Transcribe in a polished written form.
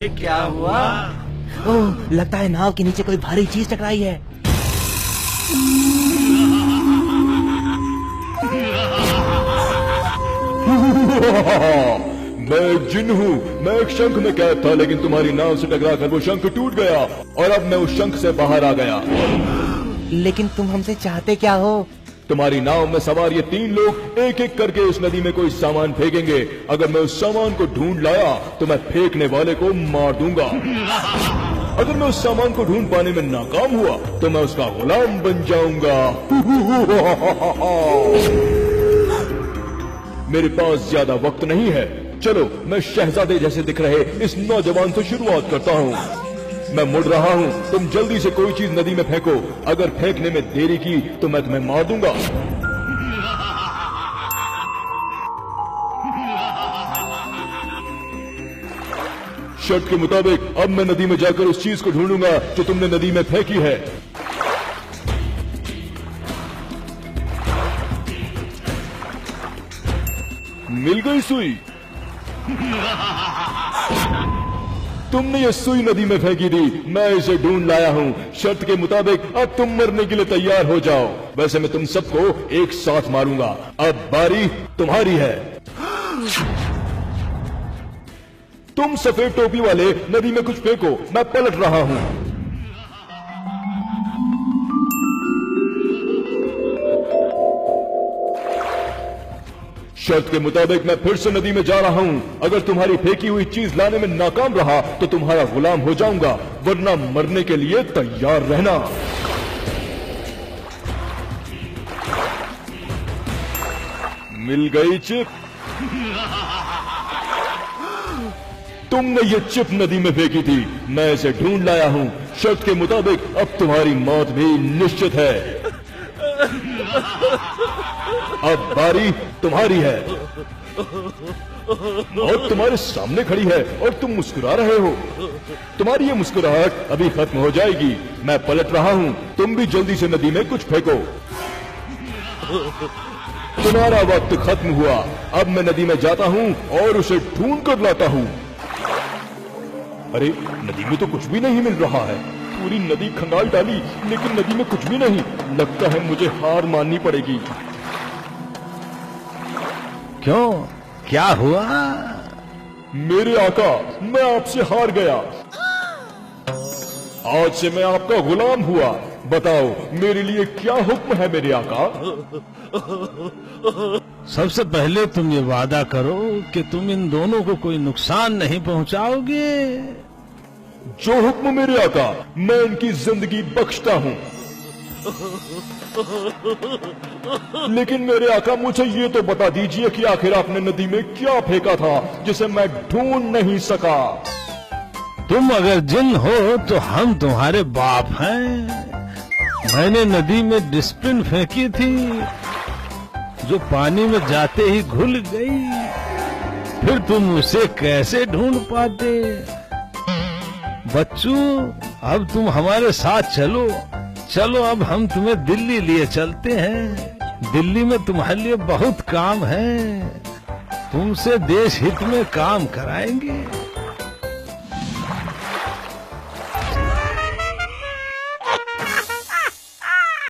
ये क्या हुआ? ओह, लगता है नाव के नीचे कोई भारी चीज टकराई है। मैं एक जिन हूँ। मैं एक शंख में कैद था, लेकिन तुम्हारी नाव से टकराकर वो शंख टूट गया और अब मैं उस शंख से बाहर आ गया। लेकिन तुम हमसे चाहते क्या हो? तुम्हारी नाव में सवार ये 3 लोग एक एक करके उस नदी में कोई सामान फेंकेंगे। अगर मैं उस सामान को ढूंढ लाया तो मैं फेंकने वाले को मार दूंगा। अगर मैं उस सामान को ढूंढ पाने में नाकाम हुआ तो मैं उसका गुलाम बन जाऊंगा। मेरे पास ज्यादा वक्त नहीं है। चलो, मैं शहजादे जैसे दिख रहे इस नौजवान से शुरुआत करता हूँ। मैं मुड़ रहा हूँ, तुम जल्दी से कोई चीज नदी में फेंको। अगर फेंकने में देरी की तो मैं तुम्हें मार दूंगा। शर्त के मुताबिक अब मैं नदी में जाकर उस चीज को ढूंढूंगा जो तुमने नदी में फेंकी है। मिल गई सुई। तुमने ये सुई नदी में फेंकी थी, मैं इसे ढूंढ लाया हूँ। शर्त के मुताबिक अब तुम मरने के लिए तैयार हो जाओ। वैसे मैं तुम सबको एक साथ मारूंगा। अब बारी तुम्हारी है। तुम सफेद टोपी वाले नदी में कुछ फेंको, मैं पलट रहा हूँ। शर्त के मुताबिक मैं फिर से नदी में जा रहा हूँ। अगर तुम्हारी फेंकी हुई चीज लाने में नाकाम रहा तो तुम्हारा गुलाम हो जाऊंगा, वरना मरने के लिए तैयार रहना। मिल गई चिप। तुमने ये चिप नदी में फेंकी थी, मैं इसे ढूंढ लाया हूँ। शर्त के मुताबिक अब तुम्हारी मौत भी निश्चित है। अब बारी तुम्हारी है। और तुम्हारे सामने खड़ी है और तुम मुस्कुरा रहे हो। तुम्हारी ये मुस्कुराहट अभी खत्म हो जाएगी। मैं पलट रहा हूँ, तुम भी जल्दी से नदी में कुछ फेंको। तुम्हारा वक्त खत्म हुआ। अब मैं नदी में जाता हूँ और उसे ढूंढ कर लाता हूँ। अरे, नदी में तो कुछ भी नहीं मिल रहा है। पूरी नदी खंगाल डाली, लेकिन नदी में कुछ भी नहीं। लगता है मुझे हार माननी पड़ेगी। क्यों, क्या हुआ? मेरे आका, मैं आपसे हार गया। आज से मैं आपका गुलाम हुआ। बताओ, मेरे लिए क्या हुक्म है मेरे आका? सबसे पहले तुम ये वादा करो कि तुम इन दोनों को कोई नुकसान नहीं पहुंचाओगे। जो हुक्म मेरे आका, मैं इनकी जिंदगी बख्शता हूँ। लेकिन मेरे आका, मुझे ये तो बता दीजिए कि आखिर आपने नदी में क्या फेंका था जिसे मैं ढूंढ नहीं सका? तुम अगर जिन हो तो हम तुम्हारे बाप हैं। मैंने नदी में डिस्प्रिन फेंकी थी जो पानी में जाते ही घुल गई। फिर तुम उसे कैसे ढूंढ पाते? बच्चों, अब तुम हमारे साथ चलो। चलो, अब हम तुम्हें दिल्ली लिए चलते हैं। दिल्ली में तुम्हारे लिए बहुत काम है। तुमसे देश हित में काम कराएंगे।